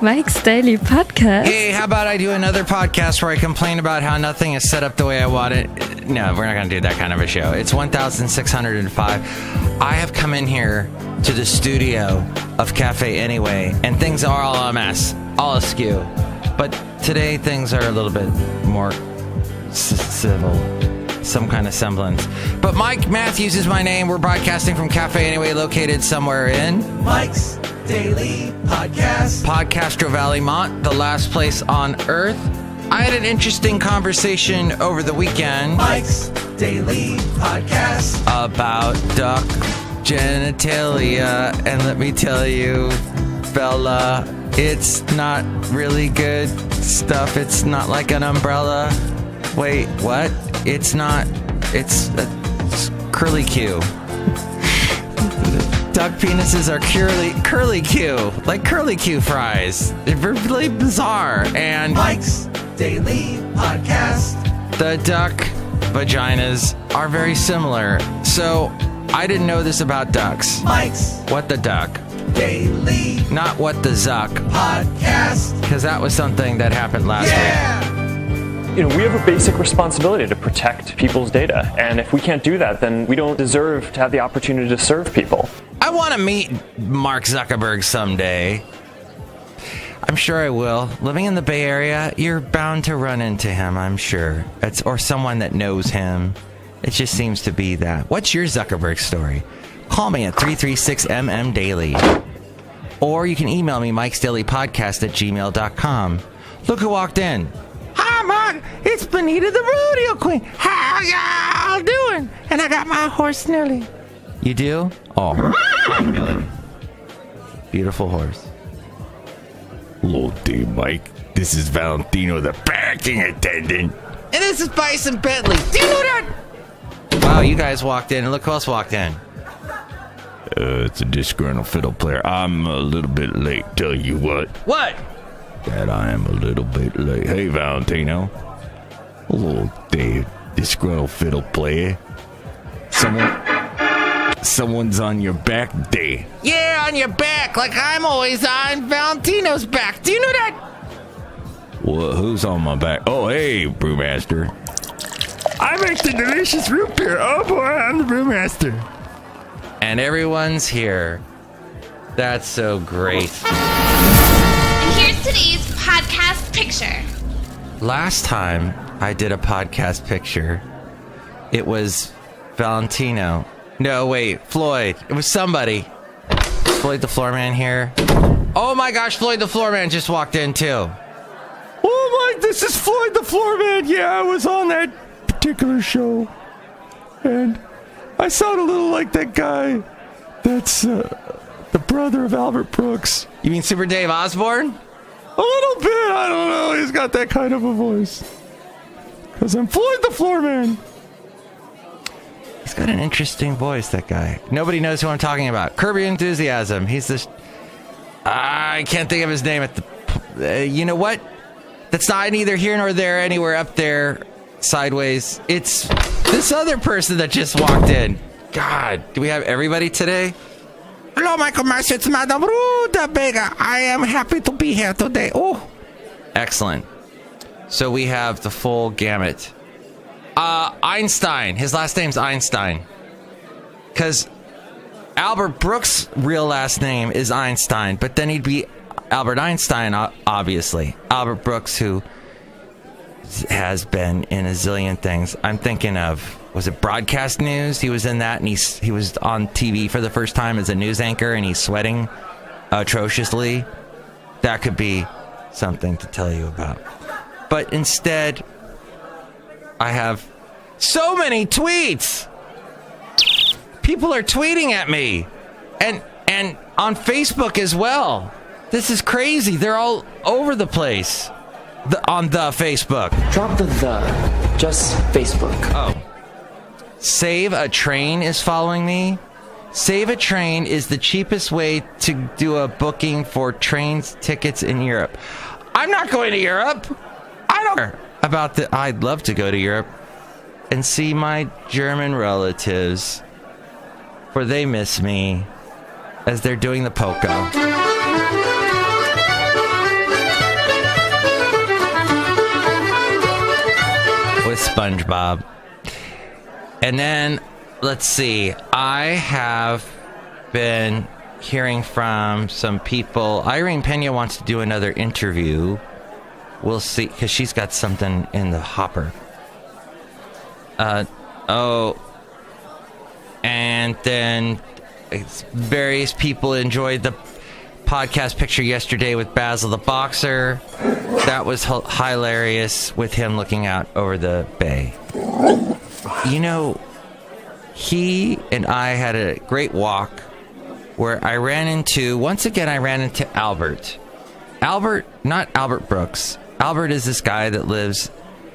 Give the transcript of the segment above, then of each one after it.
Mike's Daily Podcast. Hey, how about I do another podcast where I complain about how nothing is set up the way I want it? No, we're not going to do that kind of a show. It's 1605. I have come in here to the studio of Café Anyway, and things are all a mess, all askew. But today things are a little bit more civil, some kind of semblance. But Mike Matthews is my name. We're broadcasting from Café Anyway, located somewhere in Mike's Daily Podcast. Castro Valley, Mont, the last place on earth. I had an interesting conversation over the weekend. Mike's Daily Podcast. About duck genitalia. And let me tell you, fella, it's not really good stuff. It's not like an umbrella. Wait, what? It's not. It's curly Q. Duck penises are curly Q, like curly Q fries. They're really bizarre. And Mike's Daily Podcast. The duck vaginas are very similar. So I didn't know this about ducks. Mike's What the duck? Daily Not what the zuck. Podcast. Because that was something that happened last week. You know, we have a basic responsibility to protect people's data. And if we can't do that, then we don't deserve to have the opportunity to serve people. I want to meet Mark Zuckerberg someday. I'm sure I will. Living in the Bay Area, you're bound to run into him, I'm sure. Or someone that knows him. It just seems to be that. What's your Zuckerberg story? Call me at 336-MM-DAILY. Or you can email me, mikesdailypodcast@gmail.com. Look who walked in. Hi, Mark. It's Benita the Rodeo Queen. How y'all doing? And I got my horse Nelly. You do? Oh. Really? Beautiful horse. Hello there, Mike. This is Valentino, the parking attendant. And this is Bison Bentley. Do you know that? Wow, you guys walked in, and look who else walked in. It's a disgruntled fiddle player. I'm a little bit late, tell you what. What? That I am a little bit late. Hey, Valentino. Hello there, disgruntled fiddle player. Someone's on your back there. Yeah, on your back, like I'm always on Valentino's back. Do you know that? Well, who's on my back? Oh, hey, Brewmaster. I make the delicious root beer. Oh, boy, I'm the Brewmaster. And everyone's here. That's so great. And here's today's podcast picture. Last time I did a podcast picture, it was Valentino. No, wait, Floyd. It was somebody. Floyd the Floor Man here. Oh my gosh, Floyd the Floor Man just walked in too. Oh, Mike, this is Floyd the Floor Man. Yeah, I was on that particular show. And I sound a little like that guy that's the brother of Albert Brooks. You mean Super Dave Osborne? A little bit, I don't know. He's got that kind of a voice. Because I'm Floyd the Floor Man. He's got an interesting voice, that guy. Nobody knows who I'm talking about. Curb Your Enthusiasm. He's this... I can't think of his name at the... you know what? That's not neither here nor there, anywhere up there, sideways. It's this other person that just walked in. God, do we have everybody today? Hello, Michael Master. It's Madame Rootabega. I am happy to be here today. Oh, excellent. So we have the full gamut. Einstein. His last name's Einstein. Because Albert Brooks' real last name is Einstein, but then he'd be Albert Einstein, obviously. Albert Brooks, who has been in a zillion things. I'm thinking of, was it Broadcast News? He was in that, and he was on TV for the first time as a news anchor, and he's sweating atrociously. That could be something to tell you about. But instead, I have so many tweets. People are tweeting at me, and on Facebook as well. This is crazy. They're all over the place on the Facebook. Drop the just Facebook. Oh. Save a Train is following me. Save a Train is the cheapest way to do a booking for trains tickets in Europe. I'm not going to Europe. I don't care about the... I'd love to go to Europe and see my German relatives, for they miss me as they're doing the polka. with SpongeBob. And then, let's see, I have been hearing from some people. Irene Pena wants to do another interview. We'll see, because she's got something in the hopper. And then various people enjoyed the podcast picture yesterday with Basil the Boxer. That was hilarious with him looking out over the bay. You know, he and I had a great walk where I ran into Albert. Albert, not Albert Brooks. Albert is this guy that lives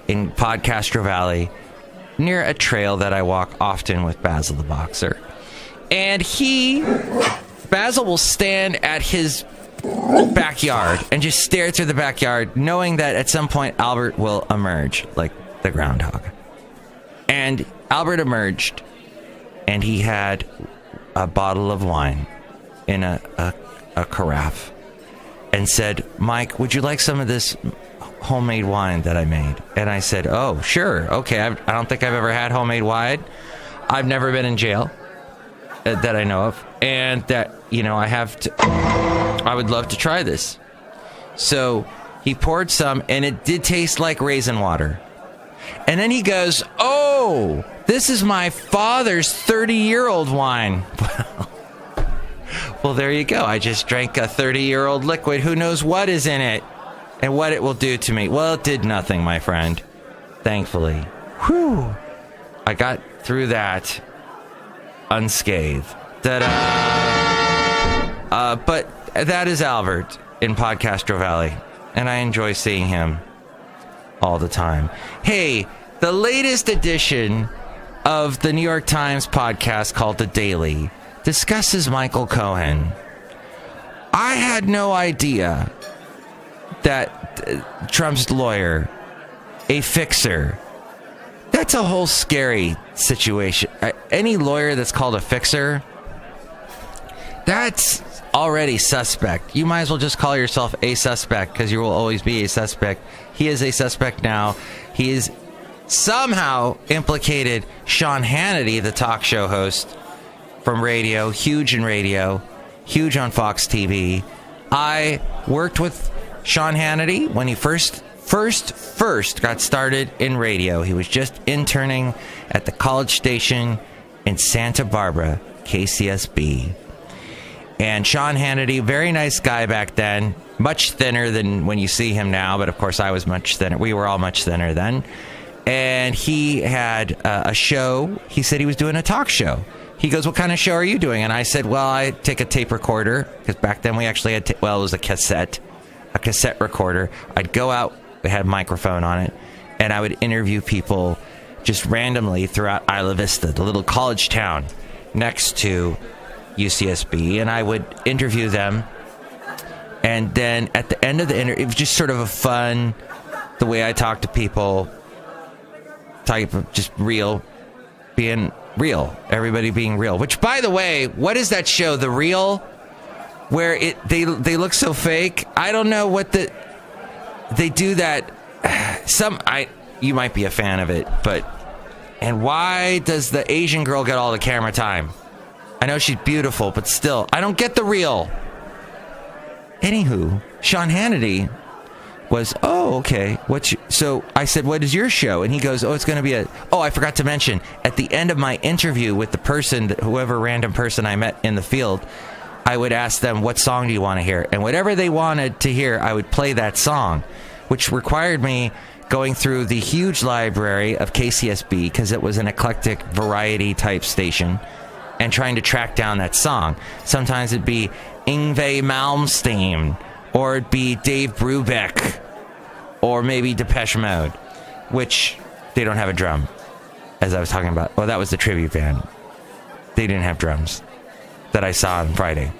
in Castro Valley near a trail that I walk often with Basil the Boxer. And Basil will stand at his backyard and just stare through the backyard, knowing that at some point Albert will emerge, like the groundhog. And Albert emerged, and he had a bottle of wine in a carafe and said, "Mike, would you like some of this homemade wine that I made?" And I said, "Oh, sure. Okay. I don't think I've ever had homemade wine. I've never been in jail that I know of. And that, I would love to try this." So he poured some, and it did taste like raisin water. And then he goes, "Oh, this is my father's 30-year-old wine." Well, there you go. I just drank a 30-year-old liquid. Who knows what is in it and what it will do to me? Well, it did nothing, my friend. Thankfully. Whew. I got through that unscathed. Ta-da! But that is Albert in Castro Valley, and I enjoy seeing him all the time. Hey, the latest edition of the New York Times podcast called The Daily discusses Michael Cohen. I had no idea that Trump's lawyer, a fixer, that's a whole scary situation. Any lawyer that's called a fixer, that's already suspect. You might as well just call yourself a suspect, because you will always be a suspect. He is a suspect now. He is somehow implicated Sean Hannity, the talk show host from radio, huge in radio, huge on Fox TV. I worked with Sean Hannity when he first got started in radio. He was just interning at the college station in Santa Barbara, KCSB. And Sean Hannity, very nice guy back then, much thinner than when you see him now, but of course I was much thinner. We were all much thinner then. And he had a show. He said he was doing a talk show. He goes, "What kind of show are you doing?" And I said, "Well, I take a tape recorder," because back then we actually had, it was a cassette recorder. I'd go out, it had a microphone on it, and I would interview people just randomly throughout Isla Vista, the little college town next to UCSB, and I would interview them. And then at the end of the interview, it was just sort of a fun, the way I talk to people, type of just being real, everybody being real. Which, by the way, what is that show, The Real, where they look so fake? I don't know what they do that. You might be a fan of it, and why does the Asian girl get all the camera time? I know she's beautiful, but still, I don't get The Real. Anywho, Sean Hannity was, "Oh, okay. So I said, "What is your show?" And he goes, "Oh, it's going to be I forgot to mention, at the end of my interview with the person, whoever random person I met in the field, I would ask them, "What song do you want to hear?" And whatever they wanted to hear, I would play that song, which required me going through the huge library of KCSB, because it was an eclectic variety type station, and trying to track down that song. Sometimes it'd be Yngwie Malmsteen, or it'd be Dave Brubeck, or maybe Depeche Mode, which they don't have a drum, as I was talking about. Well, that was the tribute band. They didn't have drums that I saw on Friday.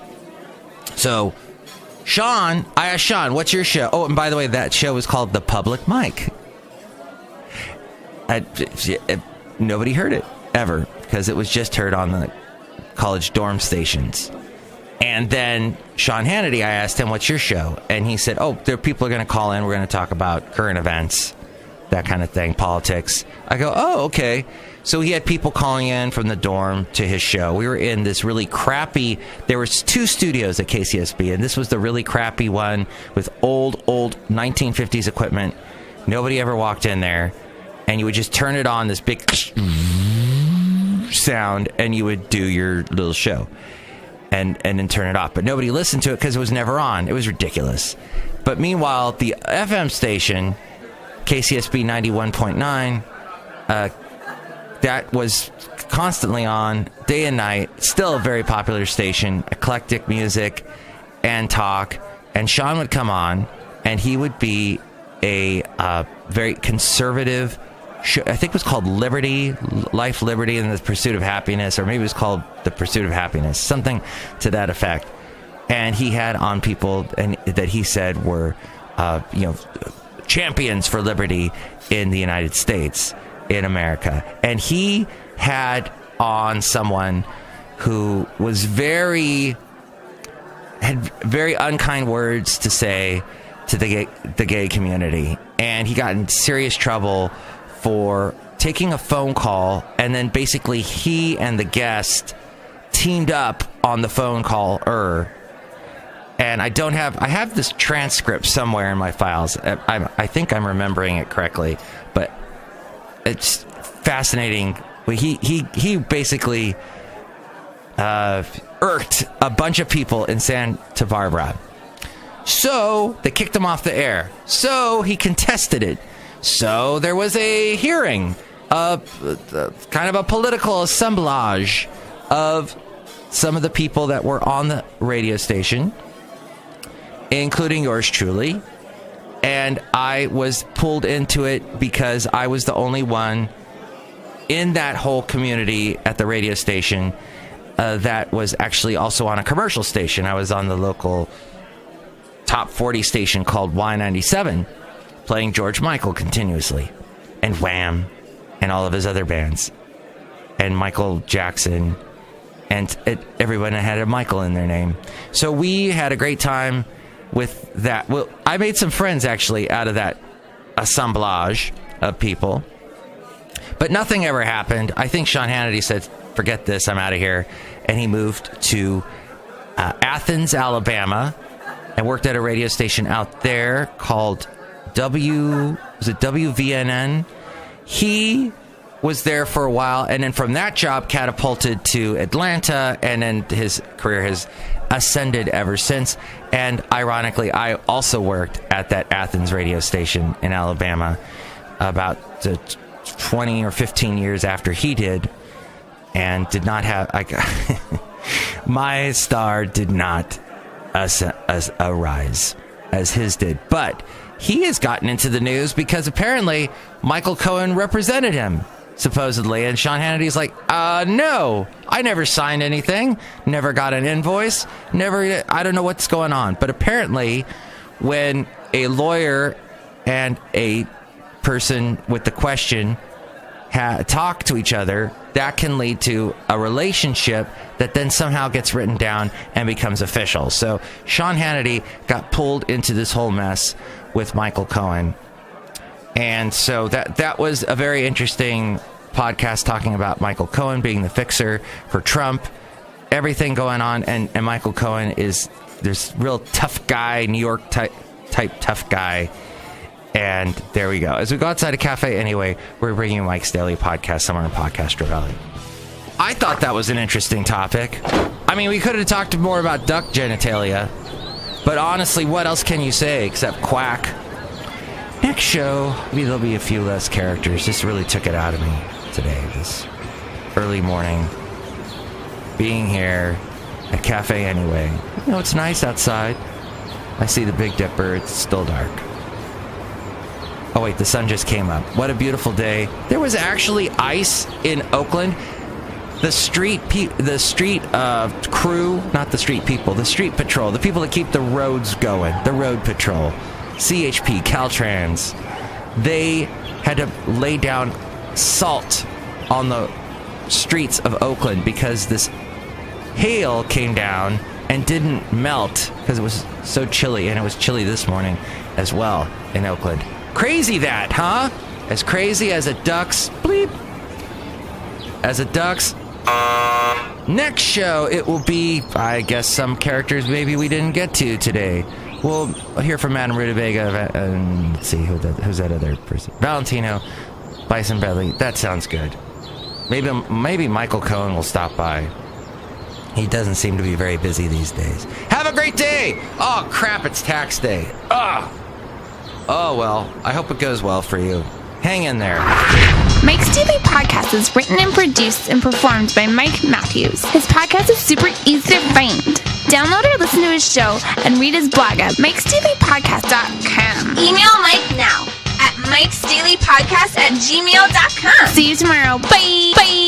So, I asked Sean, "What's your show?" Oh, and by the way, that show was called The Public Mic. Nobody heard it, ever, because it was just heard on the college dorm stations. And then Sean Hannity, I asked him, "What's your show?" And he said, "Oh, there people are going to call in. We're going to talk about current events that kind of thing, politics. I go, oh, okay. So he had people calling in from the dorm to his show. We were in this really crappy, there was 2 studios at KCSB, and this was the really crappy one with old 1950s equipment. Nobody ever walked in there, and you would just turn it on, this big sound, and you would do your little show and then turn it off. But nobody listened to it because it was never on. It was ridiculous. But meanwhile, the FM station, KCSB 91.9, that was constantly on day and night. Still a very popular station, eclectic music and talk. And Sean would come on, and he would be a very conservative show. I think it was called Life, Liberty, and the Pursuit of Happiness, or maybe it was called The Pursuit of Happiness, something to that effect. And he had on people and that he said were, champions for liberty in the United States, in America. And he had on someone who was had very unkind words to say to the gay community. And he got in serious trouble for taking a phone call, and then basically he and the guest teamed up on the phone call. And I have this transcript somewhere in my files. I think I'm remembering it correctly, but it's fascinating. He basically irked a bunch of people in Santa Barbara. So they kicked him off the air. So he contested it. So there was a hearing, kind of a political assemblage of some of the people that were on the radio station, including yours truly. And I was pulled into it because I was the only one in that whole community at the radio station that was actually also on a commercial station. I was on the local top 40 station called Y97, playing George Michael continuously, and Wham, and all of his other bands, and Michael Jackson, and everyone had a Michael in their name. So we had a great time with that. Well, I made some friends actually out of that assemblage of people, but nothing ever happened. I think Sean Hannity said, forget this, I'm out of here. And he moved to Athens, Alabama, and worked at a radio station out there called WVNN. He was there for a while, and then from that job catapulted to Atlanta, and then his career has ascended ever since. And ironically, I also worked at that Athens radio station in Alabama about 20 or 15 years after he did, and did not have my star did not arise as his did. But he has gotten into the news because apparently Michael Cohen represented him, supposedly. And Sean Hannity's like, no, I never signed anything, never got an invoice, I don't know what's going on. But apparently when a lawyer and a person with the question talk to each other, that can lead to a relationship that then somehow gets written down and becomes official. So Sean Hannity got pulled into this whole mess with Michael Cohen. And so that was a very interesting podcast talking about Michael Cohen being the fixer for Trump, everything going on. And Michael Cohen is this real tough guy, New York type tough guy. And there we go. As we go outside of Café Anyway, we're bringing you Mike's Daily Podcast somewhere in Castro Valley. I thought that was an interesting topic. I mean, we could have talked more about duck genitalia, but honestly, what else can you say except quack? Next show, maybe there'll be a few less characters. This really took it out of me today, this early morning, being here at Café Anyway. You know, it's nice outside. I see the Big Dipper. It's still dark. Oh, wait, the sun just came up. What a beautiful day. There was actually ice in Oakland. The street crew, not the street people, the street patrol, the people that keep the roads going, the road patrol, CHP, Caltrans, they had to lay down salt on the streets of Oakland because this hail came down and didn't melt because it was so chilly, and it was chilly this morning as well in Oakland. Crazy that, huh? As crazy as a duck's bleep. As a duck's. Next show, it will be, I guess, some characters maybe we didn't get to today. We'll hear from Madame Rootabega, and let's see, who's that other person? Valentino, Bison Bentley. That sounds good. Maybe Michael Cohen will stop by. He doesn't seem to be very busy these days. Have a great day! Oh, crap, it's tax day. Oh, well, I hope it goes well for you. Hang in there. Mike's Daily Podcast is written and produced and performed by Mike Matthews. His podcast is super easy to find. Download or listen to his show and read his blog at mikesdailypodcast.com. Email Mike now at mikesdailypodcast@gmail.com. See you tomorrow. Bye! Bye!